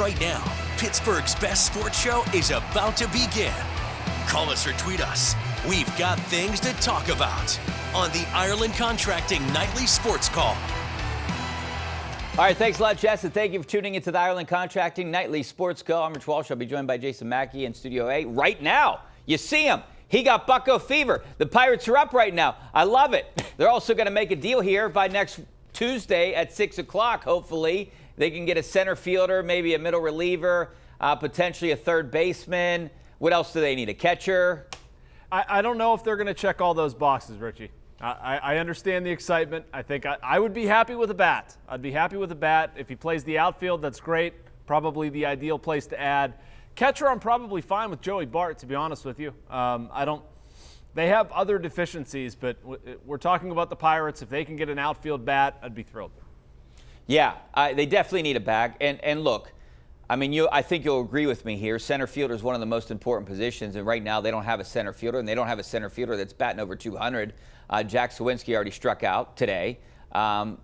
Right now, Pittsburgh's best sports show is about to begin. Call us or tweet us. We've got things to talk about on the Ireland Contracting Nightly Sports Call. All right, thanks a lot, Jess, and thank you for tuning into the Ireland Contracting Nightly Sports Call. I'm Rich Walsh. I'll be joined by Jason Mackey in Studio A right now. You see him. He got Bucco fever. The Pirates are up right now. I love it. They're also going to make a deal here by next Tuesday at 6 o'clock, hopefully. They can get a center fielder, maybe a middle reliever, potentially a third baseman. What else do they need? A catcher? I don't know if they're going to check all those boxes, Richie. I understand the excitement. I think I would be happy with a bat. I'd be happy with a bat. If he plays the outfield, that's great. Probably the ideal place to add. Catcher, I'm probably fine with Joey Bart, to be honest with you. They have other deficiencies, but we're talking about the Pirates. If they can get an outfield bat, I'd be thrilled. Yeah, they definitely need a bat. And look, I mean, I think you'll agree with me here. Center fielder is one of the most important positions, and right now they don't have a center fielder, and they don't have a center fielder that's batting over 200. Jack Sawinski already struck out today.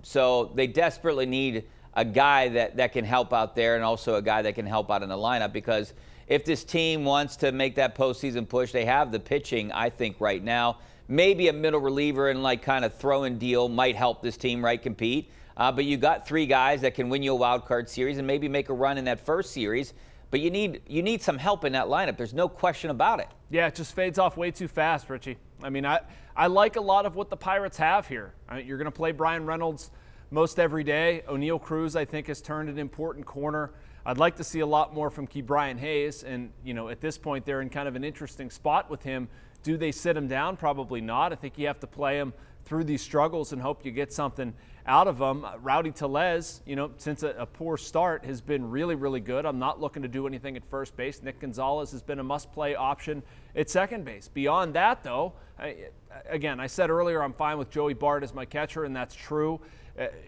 So they desperately need a guy that can help out there and also a guy that can help out in the lineup, because if this team wants to make that postseason push, they have the pitching, I think, right now. Maybe a middle reliever and like kind of throw-in deal might help this team, right, compete. But you got three guys that can win you a wild card series and maybe make a run in that first series. But you need some help in that lineup. There's no question about it. Yeah, it just fades off way too fast, Richie. I mean, I like a lot of what the Pirates have here. You're going to play Brian Reynolds most every day. O'Neal Cruz, I think, has turned an important corner. I'd like to see a lot more from Brian Hayes. And, at this point, they're in kind of an interesting spot with him. Do they sit him down? Probably not. I think you have to play him through these struggles and hope you get something out of them. Rowdy Tellez, since a poor start, has been really, really good. I'm not looking to do anything at first base. Nick Gonzalez has been a must-play option at second base. Beyond that, though, I said earlier I'm fine with Joey Bart as my catcher, and that's true.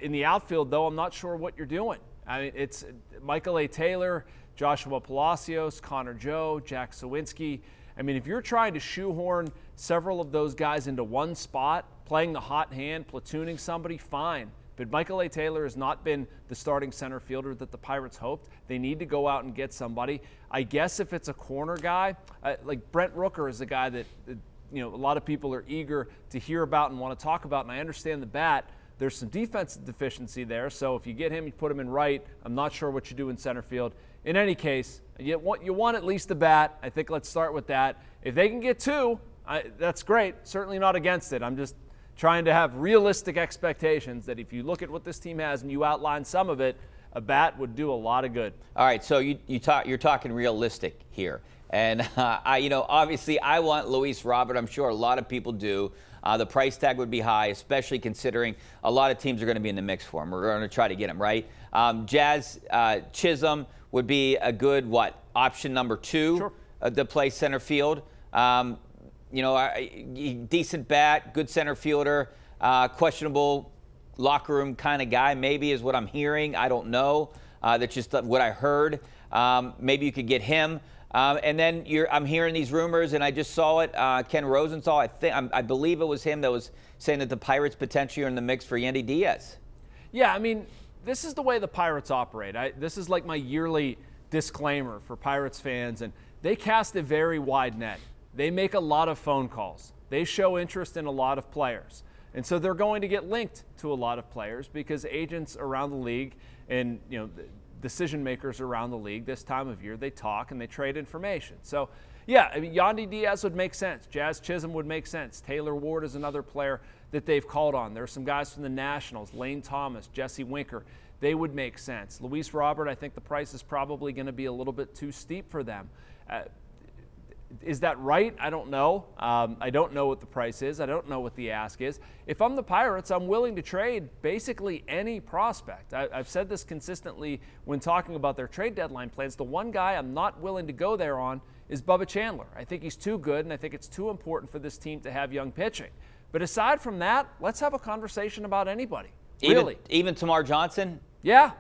In the outfield, though, I'm not sure what you're doing. It's Michael A. Taylor, Joshua Palacios, Connor Joe, Jack Sawinski. If you're trying to shoehorn several of those guys into one spot, playing the hot hand, platooning somebody, fine. But Michael A. Taylor has not been the starting center fielder that the Pirates hoped. They need to go out and get somebody. I guess if it's a corner guy, like Brent Rooker is a guy that a lot of people are eager to hear about and want to talk about, and I understand the bat. There's some defensive deficiency there, so if you get him, you put him in right. I'm not sure what you do in center field. In any case, you want at least a bat. I think let's start with that. If they can get two, that's great. Certainly not against it. I'm just trying to have realistic expectations that if you look at what this team has and you outline some of it, a bat would do a lot of good. All right, so you're talking realistic here. And, obviously I want Luis Robert. I'm sure a lot of people do. The price tag would be high, especially considering a lot of teams are going to be in the mix for him. We're going to try to get him, right? Jazz Chisholm would be a good, option number 2 sure. To play center field. Decent bat, good center fielder, questionable locker room kind of guy, maybe is what I'm hearing. I don't know. That's just what I heard. Maybe you could get him. And then I'm hearing these rumors, and I just saw it. Ken Rosenthal, I believe it was him that was saying that the Pirates potentially are in the mix for Yandy Diaz. Yeah, this is the way the Pirates operate. This is like my yearly disclaimer for Pirates fans, and they cast a very wide net. They make a lot of phone calls. They show interest in a lot of players. And so they're going to get linked to a lot of players because agents around the league and, decision makers around the league this time of year, they talk and they trade information. So, yeah, Yandy Diaz would make sense. Jazz Chisholm would make sense. Taylor Ward is another player that they've called on. There are some guys from the Nationals, Lane Thomas, Jesse Winker. They would make sense. Luis Robert, I think the price is probably going to be a little bit too steep for them. Is that right? I don't know. I don't know what the price is. I don't know what the ask is. If I'm the Pirates, I'm willing to trade basically any prospect. I've said this consistently when talking about their trade deadline plans. The one guy I'm not willing to go there on is Bubba Chandler. I think he's too good, and I think it's too important for this team to have young pitching. But aside from that, let's have a conversation about anybody. Really. Even Tamar Johnson? Yeah.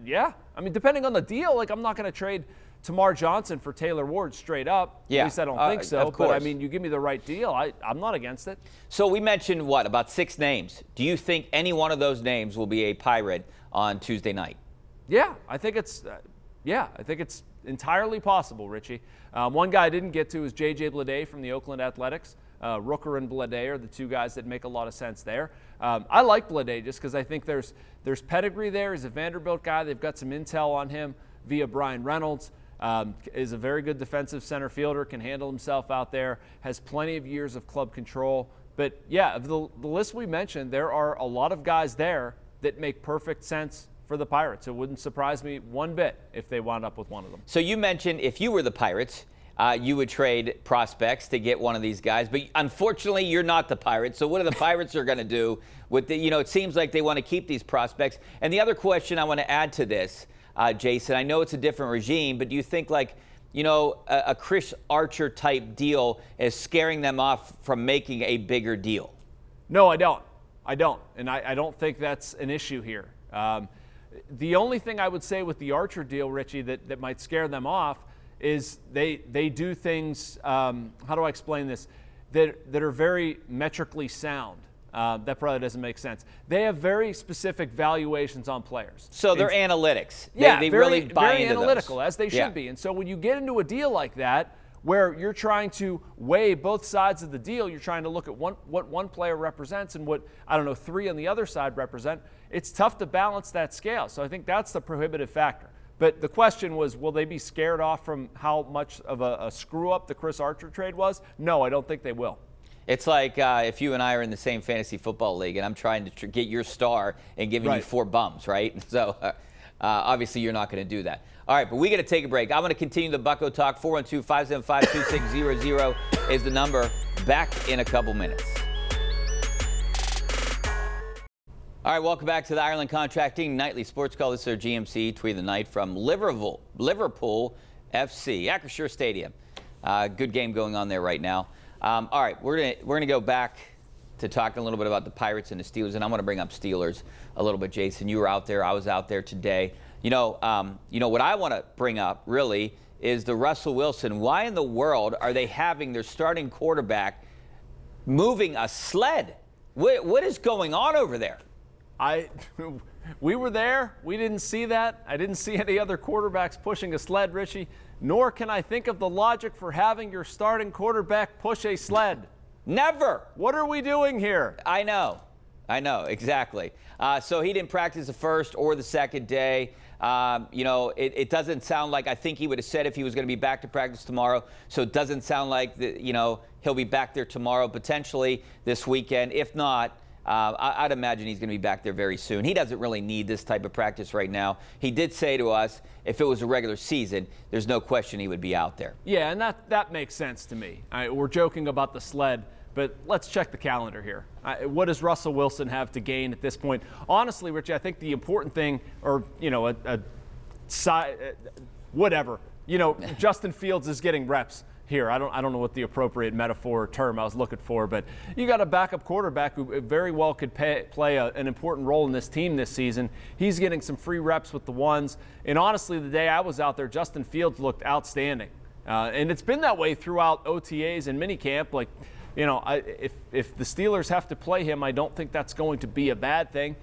Yeah. Depending on the deal, I'm not going to trade Tamar Johnson for Taylor Ward straight up. Yeah. At least I don't think so. Of course. But, you give me the right deal, I'm not against it. So we mentioned, about 6 names. Do you think any one of those names will be a Pirate on Tuesday night? Yeah, I think it's Yeah, I think it's entirely possible, Richie. One guy I didn't get to is J.J. Bleday from the Oakland Athletics. Rooker and Bleday are the two guys that make a lot of sense there. I like Bleday just because I think there's pedigree there. He's a Vanderbilt guy. They've got some intel on him via Brian Reynolds. Is a very good defensive center fielder, can handle himself out there, has plenty of years of club control. But, yeah, of the list we mentioned, there are a lot of guys there that make perfect sense for the Pirates. It wouldn't surprise me one bit if they wound up with one of them. So you mentioned if you were the Pirates, you would trade prospects to get one of these guys. But unfortunately, you're not the Pirates. So what are the Pirates are going to do with the, it seems like they want to keep these prospects. And the other question I want to add to this, Jason, I know it's a different regime, but do you think a Chris Archer type deal is scaring them off from making a bigger deal? No, I don't. And I don't think that's an issue here. The only thing I would say with the Archer deal, Richie, that might scare them off is they do things, how do I explain this, that are very metrically sound. That probably doesn't make sense. They have very specific valuations on players. So they're analytics. They really buy very into analytical, those. as they should be. And so when you get into a deal like that, where you're trying to weigh both sides of the deal, you're trying to look at what one player represents and what, three on the other side represent, it's tough to balance that scale. So I think that's the prohibitive factor. But the question was, will they be scared off from how much of a screw-up the Chris Archer trade was? No, I don't think they will. It's like if you and I are in the same fantasy football league and I'm trying to get your star and giving you 4 bums, right? So obviously you're not going to do that. All right, but we got to take a break. I'm going to continue the Bucko Talk. 412-575-2600 is the number. Back in a couple minutes. All right, welcome back to the Ireland Contracting Nightly Sports Call. This is our GMC Tweet of the Night from Liverpool FC, Acrisure Stadium. Good game going on there right now. All right, we're gonna go back to talking a little bit about the Pirates and the Steelers, and I'm gonna bring up Steelers a little bit. Jason, you were out there, I was out there today. What I want to bring up really is the Russell Wilson. Why in the world are they having their starting quarterback moving a sled? What is going on over there? We were there. We didn't see that. I didn't see any other quarterbacks pushing a sled, Richie. Nor can I think of the logic for having your starting quarterback push a sled. Never. What are we doing here? I know, exactly. So he didn't practice the first or the second day. It doesn't sound like, I think he would have said if he was going to be back to practice tomorrow. So it doesn't sound like, he'll be back there tomorrow, potentially this weekend. If not, I'd imagine he's going to be back there very soon. He doesn't really need this type of practice right now. He did say to us, if it was a regular season, there's no question he would be out there. Yeah, and that makes sense to me. We're joking about the sled, but let's check the calendar here. What does Russell Wilson have to gain at this point? Honestly, Richie, I think the important thing, or, Justin Fields is getting reps here. I don't know what the appropriate metaphor or term I was looking for, but you got a backup quarterback who very well could play an important role in this team this season. He's getting some free reps with the ones. And honestly, the day I was out there, Justin Fields looked outstanding. And it's been that way throughout OTAs and minicamp. If the Steelers have to play him, I don't think that's going to be a bad thing.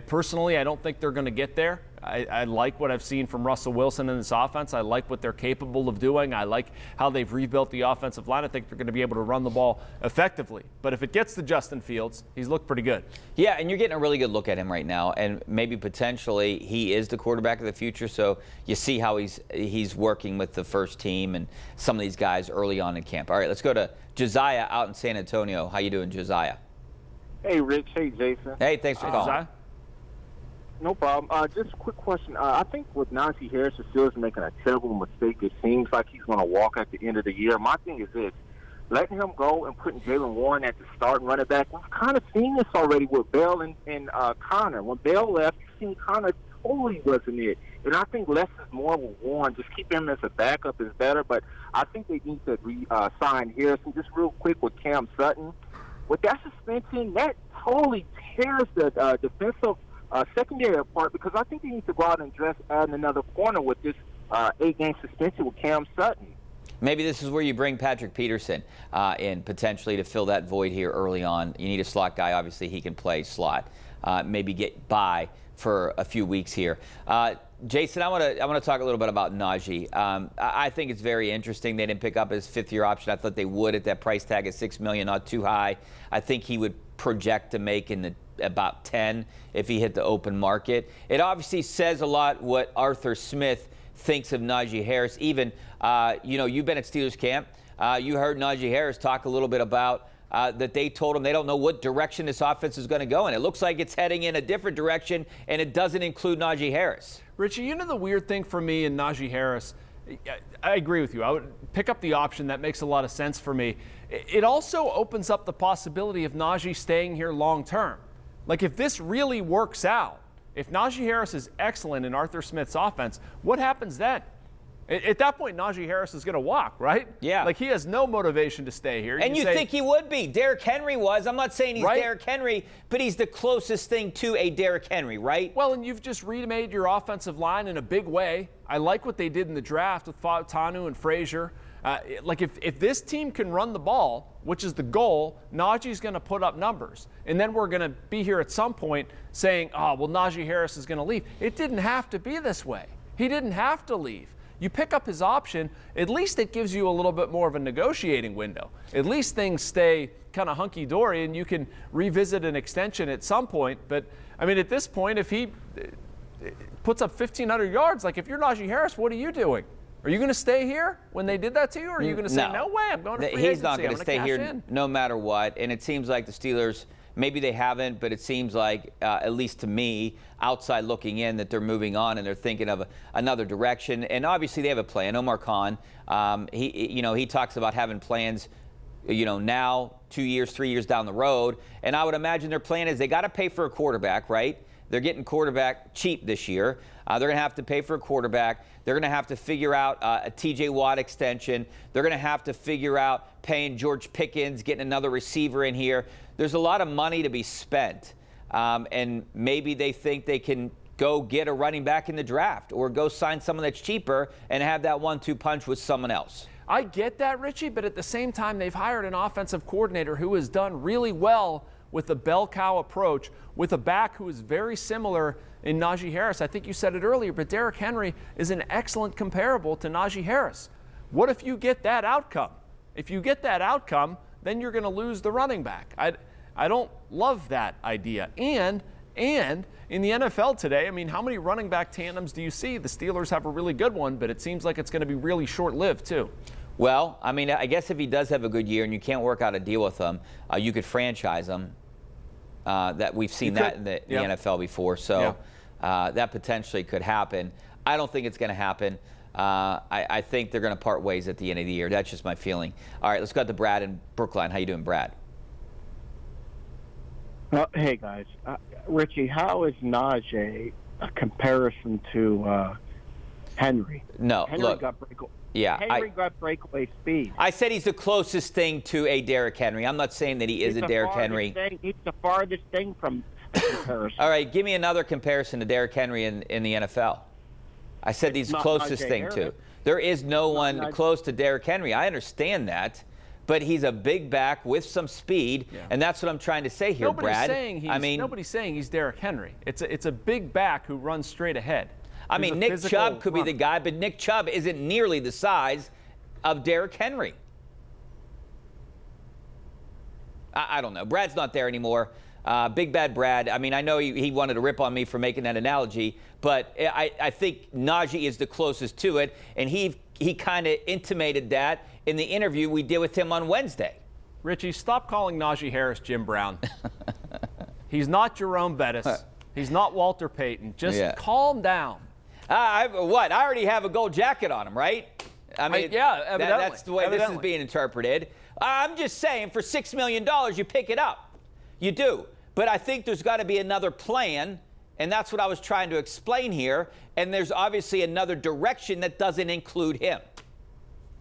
Personally, I don't think they're going to get there. I like what I've seen from Russell Wilson in this offense. I like what they're capable of doing. I like how they've rebuilt the offensive line. I think they're going to be able to run the ball effectively. But if it gets to Justin Fields, he's looked pretty good. Yeah, and you're getting a really good look at him right now. And maybe potentially he is the quarterback of the future. So you see how he's working with the first team and some of these guys early on in camp. All right, let's go to Josiah out in San Antonio. How you doing, Josiah? Hey, Rich. Hey, Jason. Hey, thanks for calling. Josiah? No problem. Just a quick question. I think with Najee Harris, the Steelers are making a terrible mistake. It seems like he's going to walk at the end of the year. My thing is this. Letting him go and putting Jalen Warren at the starting running back, we've kind of seen this already with Bell and Connor. When Bell left, you seen Connor totally wasn't it. And I think less is more with Warren. Just keep him as a backup is better. But I think they need to sign Harris. And just real quick with Cam Sutton. With that suspension, that totally tears the defensive secondary apart, because I think they need to go out and add another corner with this 8-game suspension with Cam Sutton. Maybe this is where you bring Patrick Peterson in potentially to fill that void here early on. You need a slot guy. Obviously, he can play slot. Maybe get by for a few weeks here. Jason, I want to talk a little bit about Najee. I think it's very interesting they didn't pick up his fifth-year option. I thought they would at that price tag of $6 million, not too high. I think he would project to make in about 10 if he hit the open market. It obviously says a lot what Arthur Smith thinks of Najee Harris. Even, you've been at Steelers camp. You heard Najee Harris talk a little bit about that they told him they don't know what direction this offense is going to go in. It looks like it's heading in a different direction, and it doesn't include Najee Harris. Richie, you know the weird thing for me in Najee Harris, I agree with you. I would pick up the option. That makes a lot of sense for me. It also opens up the possibility of Najee staying here long term. Like if this really works out, if Najee Harris is excellent in Arthur Smith's offense, what happens then? At that point, Najee Harris is going to walk, right? Yeah. Like he has no motivation to stay here. And you think he would be. Derrick Henry was. I'm not saying he's right? Derrick Henry, but he's the closest thing to a Derrick Henry, right? Well, and you've just remade your offensive line in a big way. I like what they did in the draft with Tanu and Frazier. Like if this team can run the ball, which is the goal, Najee's going to put up numbers. And then we're going to be here at some point saying, oh, well, Najee Harris is going to leave. It didn't have to be this way. He didn't have to leave. You pick up his option, at least it gives you a little bit more of a negotiating window. At least things stay kind of hunky-dory and you can revisit an extension at some point. But, I mean, at this point, if he puts up 1,500 yards, like if you're Najee Harris, what are you doing? Are you going to stay here when they did that to you? Or are you going to say, no way, I'm going to free agency. He's not going to stay here no matter what. And it seems like the Steelers, maybe they haven't, but it seems like, at least to me, outside looking in, that they're moving on and they're thinking of another direction. And obviously they have a plan. Omar Khan, he talks about having plans, now 2 years, 3 years down the road. And I would imagine their plan is they got to pay for a quarterback, right? They're getting quarterback cheap this year. They're going to have to pay for a quarterback. They're going to have to figure out a T.J. Watt extension. They're going to have to figure out paying George Pickens, getting another receiver in here. There's a lot of money to be spent. And maybe they think they can go get a running back in the draft or go sign someone that's cheaper and have that 1-2 punch with someone else. I get that, Richie, but at the same time, they've hired an offensive coordinator who has done really well with the bell cow approach, with a back who is very similar in Najee Harris. I think you said it earlier, but Derrick Henry is an excellent comparable to Najee Harris. What if you get that outcome? If you get that outcome, then you're going to lose the running back. I don't love that idea. And in the NFL today, I mean, how many running back tandems do you see? The Steelers have a really good one, but it seems like it's going to be really short-lived too. Well, I mean, I guess if he does have a good year and you can't work out a deal with him, you could franchise him. That we've seen that in the NFL before, so that potentially could happen. I don't think it's going to happen. I think they're going to part ways at the end of the year. That's just my feeling. All right, let's go to Brad in Brookline. How you doing, Brad? Hey, guys. Richie, how is Najee a comparison to Henry? No, Henry look. Henry got breakaway speed. I said he's the closest thing to a Derrick Henry. I'm not saying that he's a Derrick Henry. He's the farthest thing from a comparison. All right, give me another comparison to Derrick Henry in the NFL. I said he's the closest thing to. There is no one close to Derrick Henry. I understand that. But he's a big back with some speed, and that's what I'm trying to say here, Brad. Nobody's saying he's Derrick Henry. It's a big back who runs straight ahead. I mean, Nick Chubb could be the guy, but Nick Chubb isn't nearly the size of Derrick Henry. I don't know. Brad's not there anymore. Big Bad Brad. I mean, I know he wanted to rip on me for making that analogy, but I think Najee is the closest to it, and he kind of intimated that in the interview we did with him on Wednesday. Richie, stop calling Najee Harris Jim Brown. He's not Jerome Bettis. He's not Walter Payton. Just calm down. I already have a gold jacket on him, right? I mean, evidently. That's the way this is being interpreted. I'm just saying, for $6 million, you pick it up. You do. But I think there's got to be another plan, and that's what I was trying to explain here. And there's obviously another direction that doesn't include him.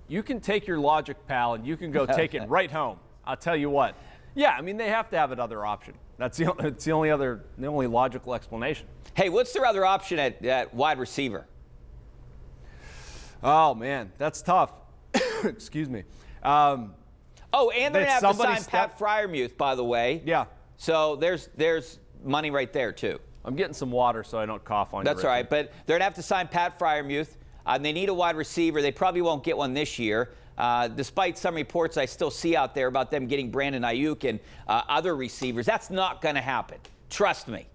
You can take your logic, pal, and you can go take it right home. I'll tell you what. Yeah, I mean, they have to have another option. That's the only logical explanation. Hey, what's their other option at wide receiver? Oh, man, that's tough. Excuse me. And they're going to have to sign Pat Freiermuth, by the way. Yeah. So there's money right there, too. I'm getting some water so I don't cough on you. That's all right, but they're going to have to sign Pat Freiermuth. They need a wide receiver. They probably won't get one this year. Despite some reports I still see out there about them getting Brandon Ayuk and other receivers. That's not going to happen. Trust me.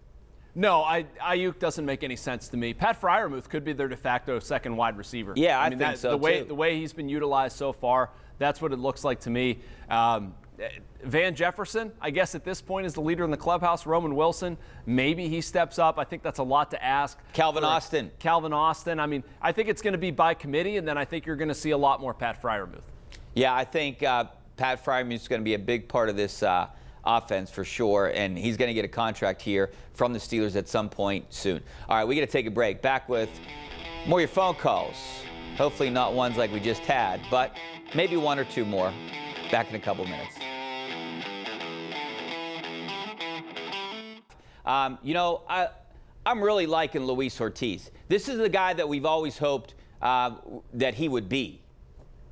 No, Ayuk doesn't make any sense to me. Pat Freiermuth could be their de facto second wide receiver. Yeah, I think so, too. The way he's been utilized so far, that's what it looks like to me. Van Jefferson, I guess at this point, is the leader in the clubhouse. Roman Wilson, maybe he steps up. I think that's a lot to ask. Calvin Austin. I mean, I think it's going to be by committee, and then I think you're going to see a lot more Pat Freiermuth. Yeah, I think Pat Freiermuth is going to be a big part of this offense for sure, and he's going to get a contract here from the Steelers at some point soon. All right, we got to take a break. Back with more of your phone calls. Hopefully not ones like we just had, but maybe one or two more. Back in a couple minutes. I'm really liking Luis Ortiz. This is the guy that we've always hoped that he would be.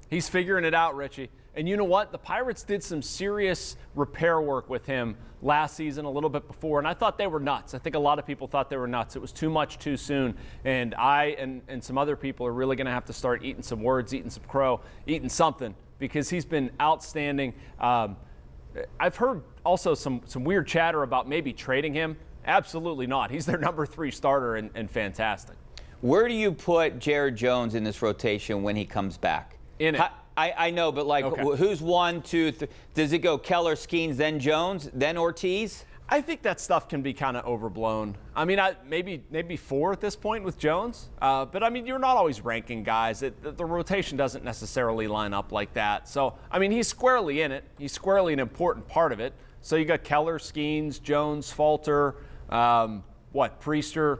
He's figuring it out, Richie. And you know what? The Pirates did some serious repair work with him last season, a little bit before, and I thought they were nuts. I think a lot of people thought they were nuts. It was too much too soon, and I and some other people are really going to have to start eating some words, eating some crow, eating something, because he's been outstanding. I've heard also some weird chatter about maybe trading him. Absolutely not. He's their number 3 starter and fantastic. Where do you put Jared Jones in this rotation when he comes back? In it. I know, but like, okay. Who's 1, 2, 3? Does it go Keller, Skeens, then Jones, then Ortiz? I think that stuff can be kind of overblown. I mean, maybe 4 at this point with Jones. But, I mean, you're not always ranking guys. The rotation doesn't necessarily line up like that. So, I mean, he's squarely in it. He's squarely an important part of it. So you got Keller, Skeens, Jones, Falter, Priester.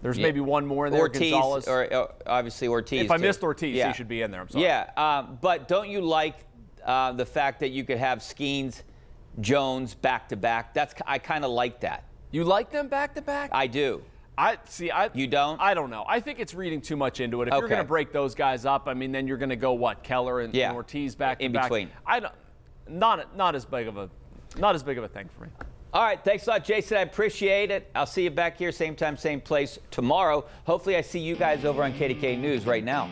There's maybe one more in there, Ortiz, Gonzalez. or obviously Ortiz. If I missed Ortiz, he should be in there. I'm sorry. Yeah, but don't you like the fact that you could have Skeens, Jones back-to-back? I kind of like that. You like them back-to-back? I do. You don't? I don't know. I think it's reading too much into it. If you're going to break those guys up, I mean, then you're going to go Keller and Ortiz back-to-back. In between. Not as big of a thing for me. All right, thanks a lot, Jason. I appreciate it. I'll see you back here, same time, same place tomorrow. Hopefully I see you guys over on KDKA News right now.